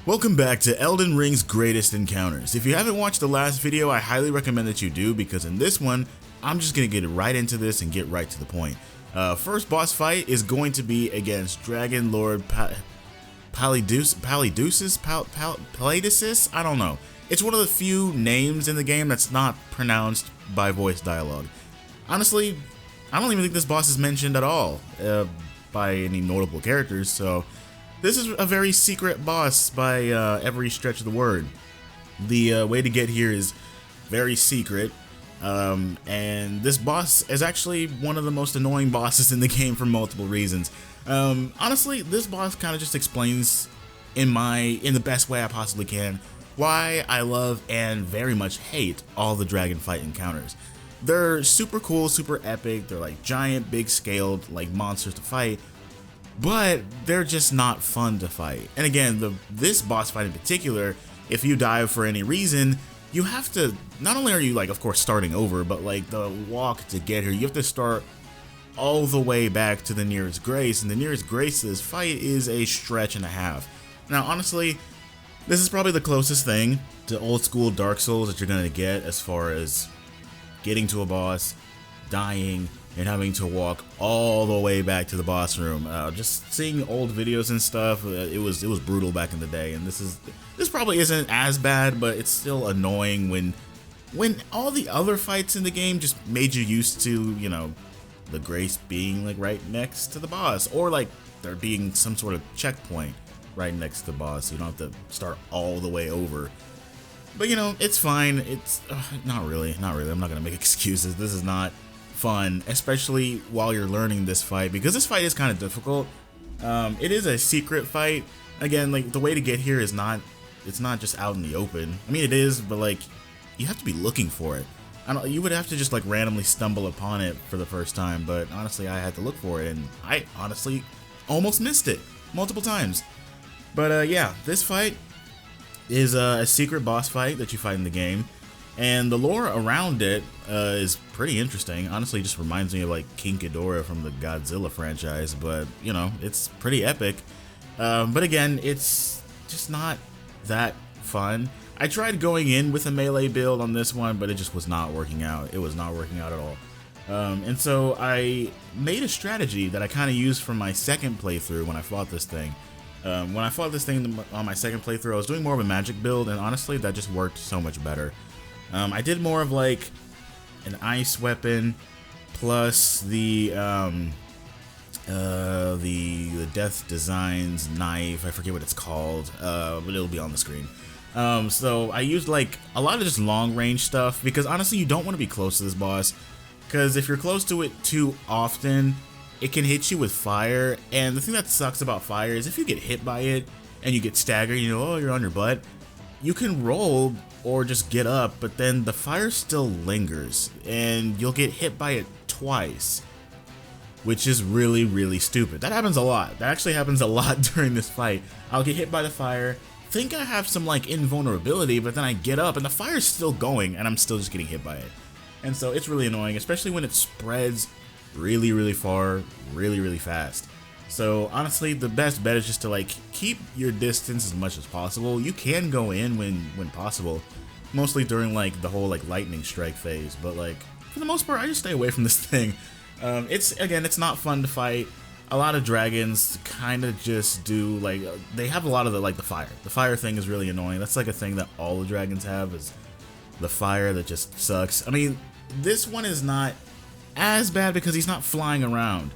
Welcome back to Elden Ring's Greatest Encounters. If you haven't watched the last video, I highly recommend that you do, because in this one, I'm just going to get right into this and get right to the point. First boss fight is going to be against Dragon Lord Palladius? I don't know. It's one of the few names in the game that's not pronounced by voice dialogue. Honestly, I don't even think this boss is mentioned at all by any notable characters, so this is a very secret boss by every stretch of the word. The way to get here is very secret, and this boss is actually one of the most annoying bosses in the game for multiple reasons. Honestly, this boss kind of just explains in the best way I possibly can why I love and very much hate all the dragon fight encounters. They're super cool, super epic, they're like giant, big scaled, like monsters to fight, but they're just not fun to fight. And again, this boss fight in particular, if you die for any reason, you have to, not only are you like, of course, starting over, but like the walk to get here, you have to start all the way back to the nearest grace, and the nearest grace to this fight is a stretch and a half. Now, honestly, this is probably the closest thing to old school Dark Souls that you're gonna get as far as getting to a boss, dying, and having to walk all the way back to the boss room. Just seeing old videos and stuff, it was brutal back in the day, and this probably isn't as bad, but it's still annoying when all the other fights in the game just made you used to, you know, the grace being like right next to the boss, or like there being some sort of checkpoint right next to the boss, so you don't have to start all the way over. But you know, it's fine. It's not really. I'm not gonna make excuses. This is not fun, especially while you're learning this fight, because this fight is kind of difficult. It is a secret fight. Again, like the way to get here is it's not just out in the open. I mean, it is, but like you have to be looking for it. You would have to just like randomly stumble upon it for the first time, but honestly, I had to look for it, and I honestly almost missed it multiple times. But yeah, this fight is a secret boss fight that you fight in the game, and the lore around it is pretty interesting. Honestly, it just reminds me of like King Ghidorah from the Godzilla franchise, but you know, it's pretty epic. But again, it's just not that fun. I tried going in with a melee build on this one, but it just was not working out. It was not working out at all. And so I made a strategy that I kind of used for my second playthrough when I fought this thing. When I fought this thing on my second playthrough, I was doing more of a magic build, and honestly, that just worked so much better. I did more of like an ice weapon plus the Death Designs knife. I forget what it's called, but it'll be on the screen. So I used like a lot of just long range stuff, because honestly, you don't want to be close to this boss, because if you're close to it too often, it can hit you with fire. And the thing that sucks about fire is if you get hit by it and you get staggered, you know, oh, you're on your butt, you can roll or just get up, but then the fire still lingers and you'll get hit by it twice, which is really, really stupid. That happens a lot. That actually happens a lot during this fight. I'll get hit by the fire, think I have some like invulnerability, but then I get up and the fire's still going and I'm still just getting hit by it. And so it's really annoying, especially when it spreads really, really far, really, really fast. So honestly, the best bet is just to like keep your distance as much as possible. You can go in when possible, mostly during like the whole like lightning strike phase, but like for the most part, I just stay away from this thing. It's not fun to fight. A lot of dragons kind of just do like, they have a lot of the fire. The fire thing is really annoying. That's like a thing that all the dragons have, is the fire that just sucks. I mean, this one is not as bad because he's not flying around.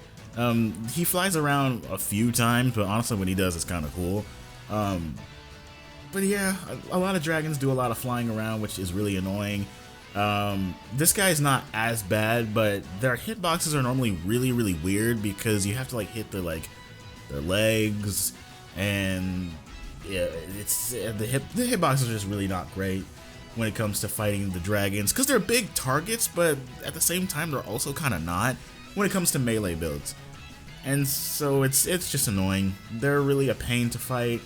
He flies around a few times, but honestly, when he does, it's kind of cool. But yeah, a lot of dragons do a lot of flying around, which is really annoying. This guy's not as bad, but their hitboxes are normally really, really weird, because you have to like hit their legs, and yeah, the hitboxes are just really not great when it comes to fighting the dragons, because they're big targets, but at the same time they're also kind of not when it comes to melee builds. And so it's just annoying. They're really a pain to fight,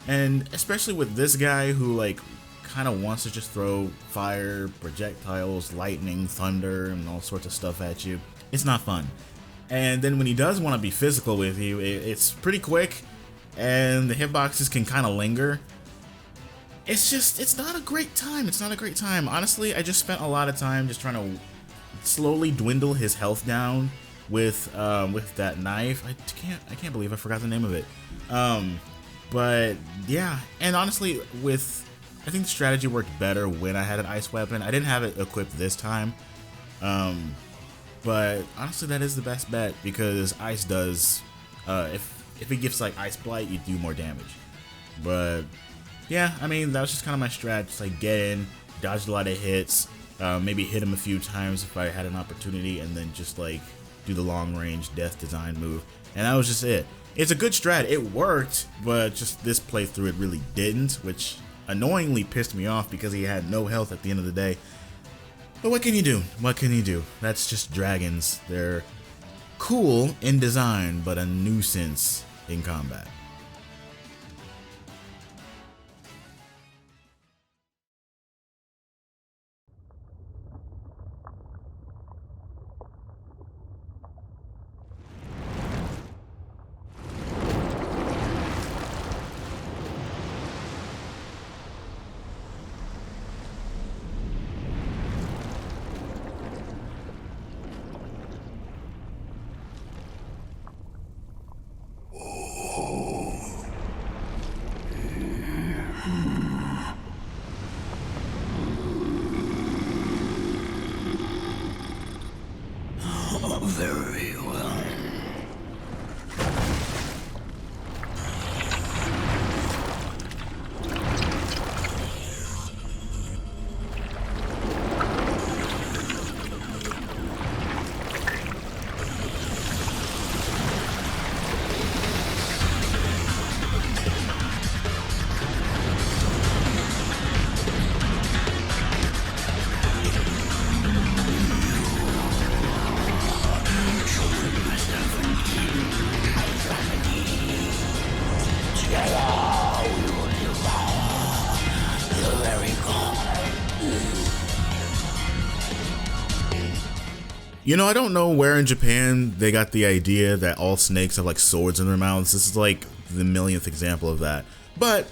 and especially with this guy who like kind of wants to just throw fire, projectiles, lightning, thunder, and all sorts of stuff at you. It's not fun. And then when he does want to be physical with you, it's pretty quick, and the hitboxes can kind of linger. it's not a great time. It's not a great time. Honestly, I just spent a lot of time just trying to slowly dwindle his health down with that knife. I can't believe I forgot the name of it. But yeah, and honestly, I think the strategy worked better when I had an ice weapon. I didn't have it equipped this time. But honestly, that is the best bet because ice does, if it gives like ice blight, you do more damage. But yeah, I mean, that was just kind of my strat. Just like get in, dodge a lot of hits, maybe hit him a few times if I had an opportunity, and then just like do the long range death design move. And that was just it. It's a good strat. It worked, but just this playthrough it really didn't, which annoyingly pissed me off because he had no health at the end of the day. But what can you do? What can you do? That's just dragons. They're cool in design, but a nuisance in combat. Very well. You know, I don't know where in Japan they got the idea that all snakes have like swords in their mouths. This is like the millionth example of that. But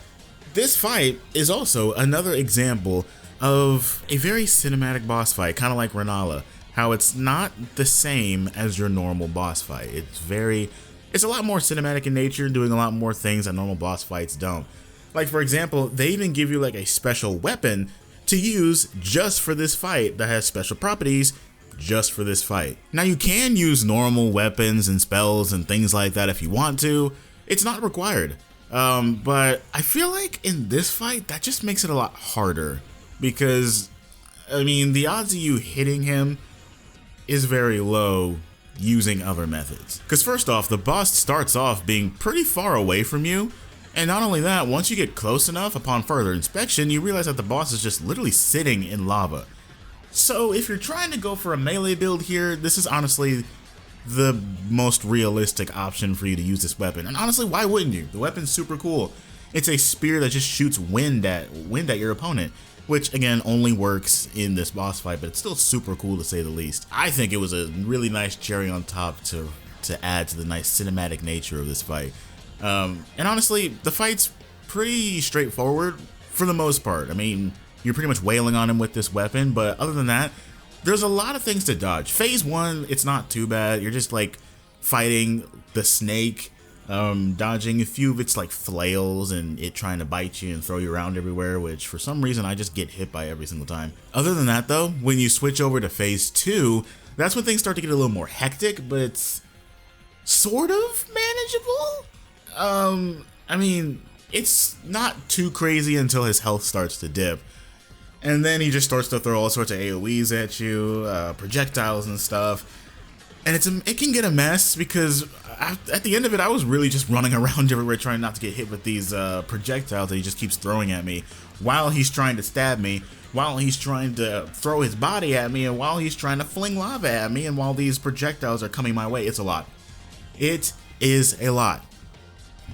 this fight is also another example of a very cinematic boss fight, kind of like Renala. How it's not the same as your normal boss fight. It's a lot more cinematic in nature, doing a lot more things that normal boss fights don't. Like for example, they even give you like a special weapon to use just for this fight that has special properties just for this fight. Now you can use normal weapons and spells and things like that if you want to. It's not required. But I feel like in this fight, that just makes it a lot harder because, I mean, the odds of you hitting him is very low using other methods. Because first off, the boss starts off being pretty far away from you. And not only that, once you get close enough upon further inspection, you realize that the boss is just literally sitting in lava. So if you're trying to go for a melee build here, this is honestly the most realistic option for you to use this weapon. And honestly, why wouldn't you? The weapon's super cool. It's a spear that just shoots wind at your opponent, which again only works in this boss fight, but it's still super cool to say the least. I think it was a really nice cherry on top to add to the nice cinematic nature of this fight. And honestly, the fight's pretty straightforward for the most part. I mean, you're pretty much wailing on him with this weapon, but other than that, there's a lot of things to dodge. Phase 1, it's not too bad. You're just like fighting the snake, dodging a few of its like flails and it trying to bite you and throw you around everywhere, which for some reason I just get hit by every single time. Other than that though, when you switch over to phase 2, that's when things start to get a little more hectic, but it's sort of manageable. I mean, it's not too crazy until his health starts to dip. And then he just starts to throw all sorts of AoEs at you, projectiles and stuff. And it can get a mess because at the end of it, I was really just running around everywhere trying not to get hit with these projectiles that he just keeps throwing at me while he's trying to stab me, while he's trying to throw his body at me, and while he's trying to fling lava at me, and while these projectiles are coming my way. It's a lot. It is a lot.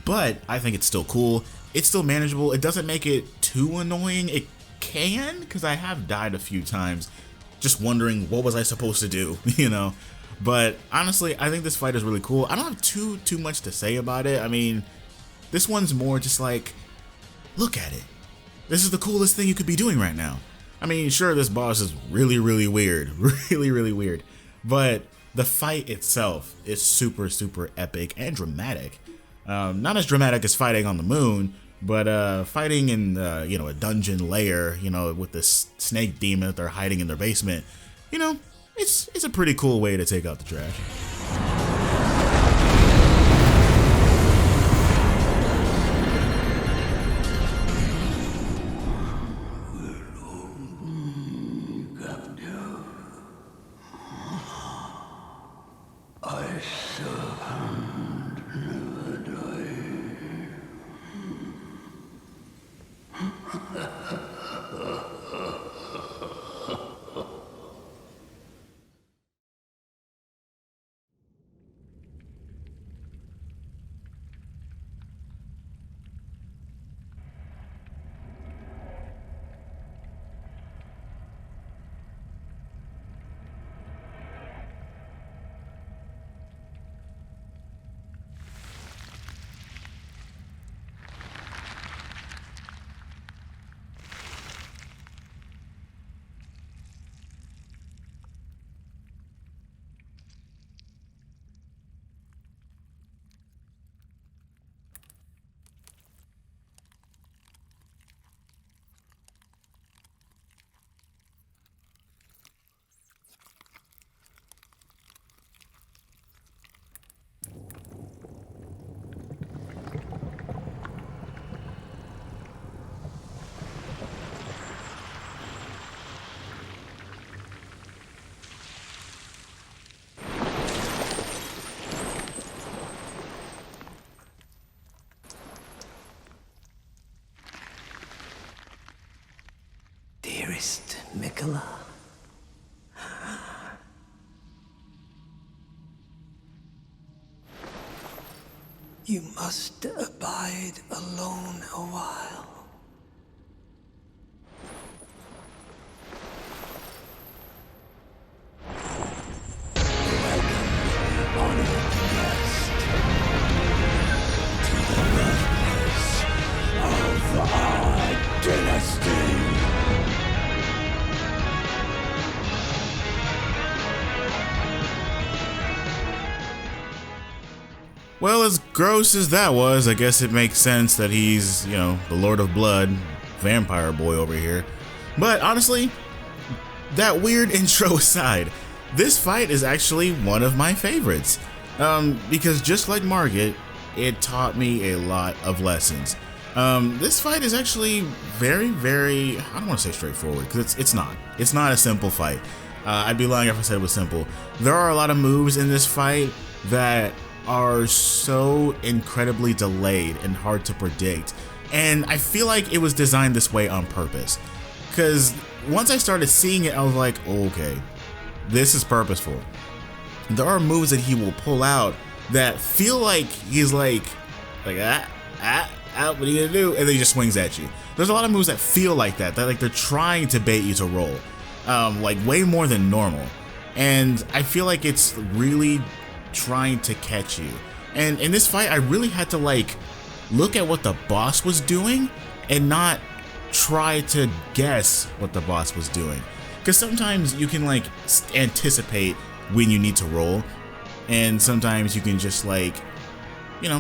But I think it's still cool. It's still manageable. It doesn't make it too annoying. It can, because I have died a few times just wondering what was I supposed to do, you know. But honestly, I think this fight is really cool. I don't have too much to say about it. I mean, this one's more just like, look at it. this is the coolest thing you could be doing right now. I mean, sure, this boss is really, really weird, really, really weird, but the fight itself is super, super epic and dramatic. Not as dramatic as fighting on the moon, but fighting in a dungeon lair, with this snake demon that they're hiding in their basement, it's a pretty cool way to take out the trash. Dearest Mikola, you must abide alone a while. Welcome, honored guest, to the birthplace of our dynasty. Well, as gross as that was, I guess it makes sense that he's, the Lord of Blood, vampire boy over here. But honestly, that weird intro aside, this fight is actually one of my favorites. Because just like Margit, it taught me a lot of lessons. This fight is actually very, very, I don't want to say straightforward, because it's not. It's not a simple fight. I'd be lying if I said it was simple. There are a lot of moves in this fight that are so incredibly delayed and hard to predict, and I feel like it was designed this way on purpose, because once I started seeing it, I was like, oh, okay, this is purposeful. There are moves that he will pull out that feel like he's like what are you gonna do, and then he just swings at you. There's a lot of moves that feel like that like they're trying to bait you to roll, like way more than normal, and I feel like it's really trying to catch you. And in this fight, I really had to look at what the boss was doing and not try to guess what the boss was doing, because sometimes you can anticipate when you need to roll, and sometimes you can just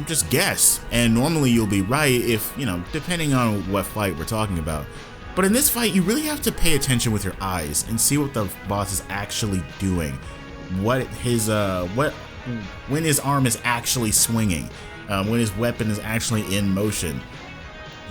just guess, and normally you'll be right if depending on what fight we're talking about. But in this fight, you really have to pay attention with your eyes and see what the boss is actually doing, what his when his arm is actually swinging, when his weapon is actually in motion.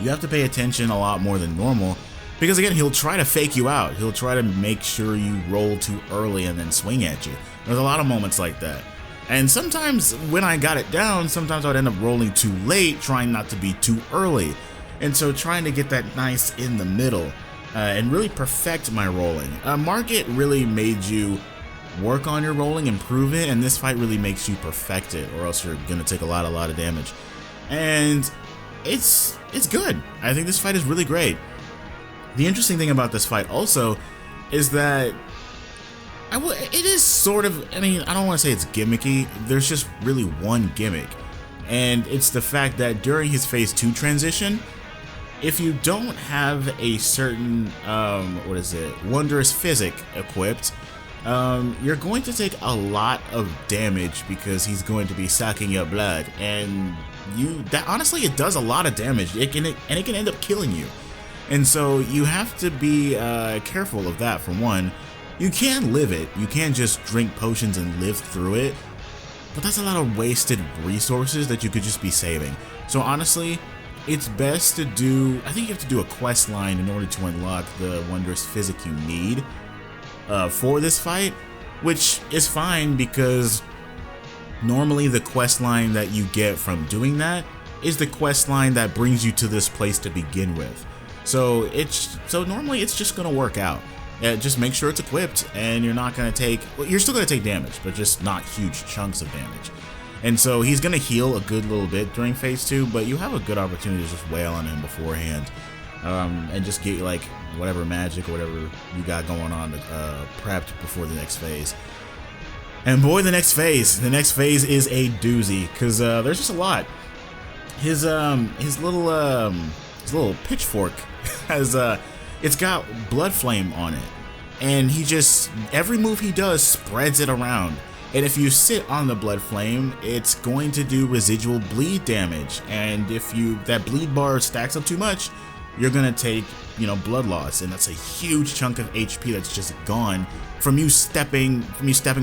You have to pay attention a lot more than normal, because again, he'll try to fake you out. He'll try to make sure you roll too early and then swing at you. There's a lot of moments like that. And sometimes when I got it down, sometimes I'd end up rolling too late, trying not to be too early. And so trying to get that nice in the middle and really perfect my rolling. Margit really made you work on your rolling, improve it, and this fight really makes you perfect it, or else you're gonna take a lot of damage. And it's good. I think this fight is really great. The interesting thing about this fight also is that it is sort of, I don't want to say it's gimmicky, there's just really one gimmick, and it's the fact that during his phase 2 transition, if you don't have a certain, wondrous physic equipped, you're going to take a lot of damage because he's going to be sucking your blood, and honestly, it does a lot of damage. It can end up killing you, and so you have to be careful of that. For one, you can live it. You can just drink potions and live through it, but that's a lot of wasted resources that you could just be saving. So honestly, it's best to do, I think you have to do a quest line in order to unlock the wondrous physic you need for this fight, which is fine because normally the quest line that you get from doing that is the quest line that brings you to this place to begin with. So normally it's just gonna work out. Just make sure it's equipped, and you're not gonna take, well, you're still gonna take damage, but just not huge chunks of damage. And so he's gonna heal a good little bit during phase 2, but you have a good opportunity to just wail on him beforehand, and just get like whatever magic or whatever you got going on prepped before the next phase. And boy, the next phase is a doozy, because there's just a lot. His little pitchfork has it's got blood flame on it, and he just, every move he does spreads it around. And if you sit on the blood flame, it's going to do residual bleed damage, and if that bleed bar stacks up too much, you're gonna take, blood loss, and that's a huge chunk of HP that's just gone from you stepping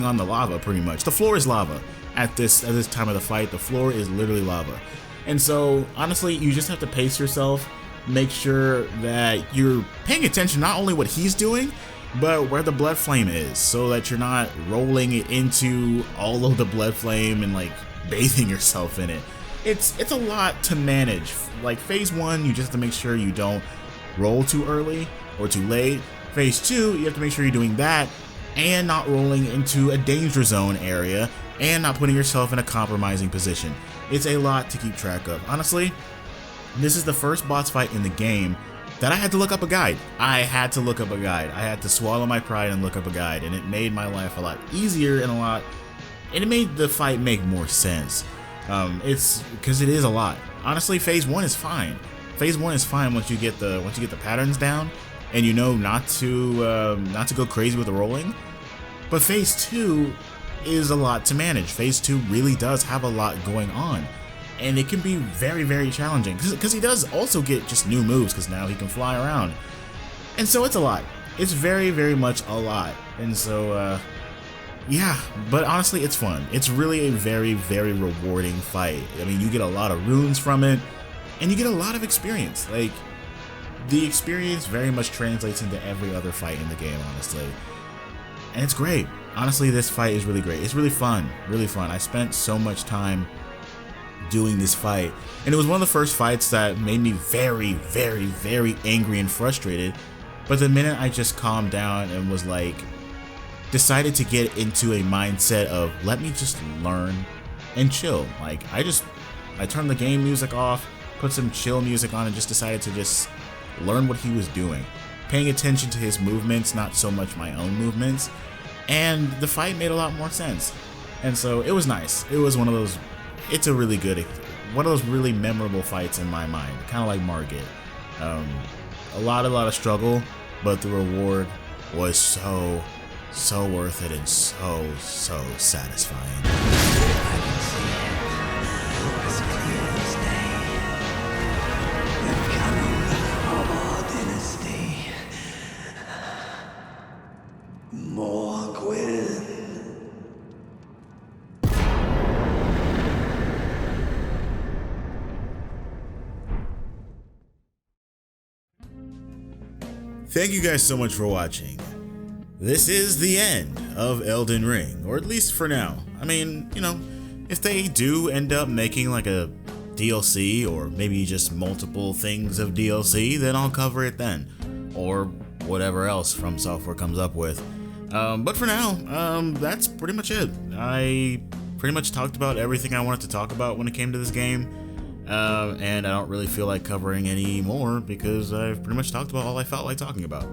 on the lava. Pretty much, the floor is lava at this time of the fight. The floor is literally lava, and so honestly, you just have to pace yourself. Make sure that you're paying attention not only what he's doing, but where the blood flame is, so that you're not rolling it into all of the blood flame and like bathing yourself in it. It's a lot to manage. Like phase 1, you just have to make sure you don't roll too early or too late. Phase 2, you have to make sure you're doing that and not rolling into a danger zone area and not putting yourself in a compromising position. It's a lot to keep track of. Honestly, this is the first boss fight in the game that I had to look up a guide. I had to swallow my pride and look up a guide, and it made my life a lot easier and it made the fight make more sense. It's because it is a lot. Honestly, phase 1 is fine. Phase 1 is fine once you get the patterns down and you know not to go crazy with the rolling. But phase 2 is a lot to manage. Phase 2 really does have a lot going on, and it can be very, very challenging because he does also get just new moves because now he can fly around, and so it's a lot. It's very, very much a lot, and so yeah, but honestly, it's fun. It's really a very, very rewarding fight. I mean, you get a lot of runes from it, and you get a lot of experience. Like, the experience very much translates into every other fight in the game, honestly, and it's great. Honestly, this fight is really great. It's really fun, really fun. I spent so much time doing this fight, and it was one of the first fights that made me very, very, very angry and frustrated. But the minute I just calmed down and was like, decided to get into a mindset of let me just learn and chill. Like, I turned the game music off, put some chill music on, and just decided to just learn what he was doing, paying attention to his movements, not so much my own movements, and the fight made a lot more sense. And so it was nice. It was one of those, it's a really good, one of those really memorable fights in my mind, kind of like Margit. A lot of struggle, but the reward was so worth it and so satisfying. I can see it as clear as day. The coming of our dynasty. Morgwin. Thank you guys so much for watching. This is the end of Elden Ring, or at least for now. I mean, if they do end up making like a DLC, or maybe just multiple things of DLC, then I'll cover it then, or whatever else From Software comes up with. But for now, that's pretty much it. I pretty much talked about everything I wanted to talk about when it came to this game. And I don't really feel like covering any more because I've pretty much talked about all I felt like talking about.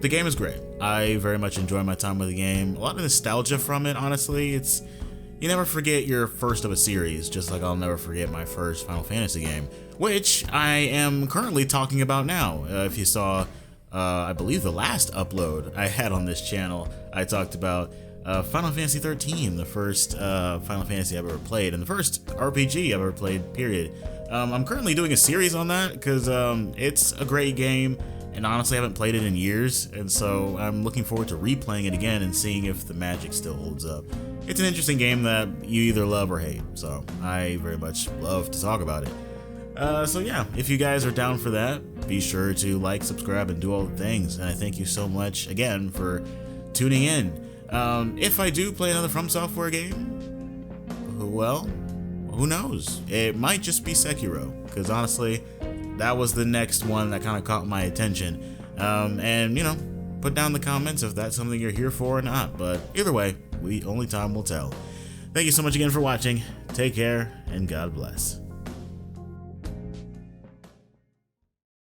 The game is great. I very much enjoy my time with the game. A lot of nostalgia from it, honestly. You never forget your first of a series, just like I'll never forget my first Final Fantasy game, which I am currently talking about now. If you saw, I believe the last upload I had on this channel, I talked about Final Fantasy 13, the first Final Fantasy I've ever played, and the first RPG I've ever played, period. I'm currently doing a series on that because it's a great game, and honestly I haven't played it in years, and so I'm looking forward to replaying it again and seeing if the magic still holds up. It's an interesting game that you either love or hate, so I very much love to talk about it. So yeah, if you guys are down for that, be sure to like, subscribe, and do all the things, and I thank you so much again for tuning in. If I do play another From Software game, well, who knows? It might just be Sekiro, because honestly, that was the next one that kind of caught my attention. And, you know, put down in the comments if that's something you're here for or not, but either way, only time will tell. Thank you so much again for watching, take care, and God bless.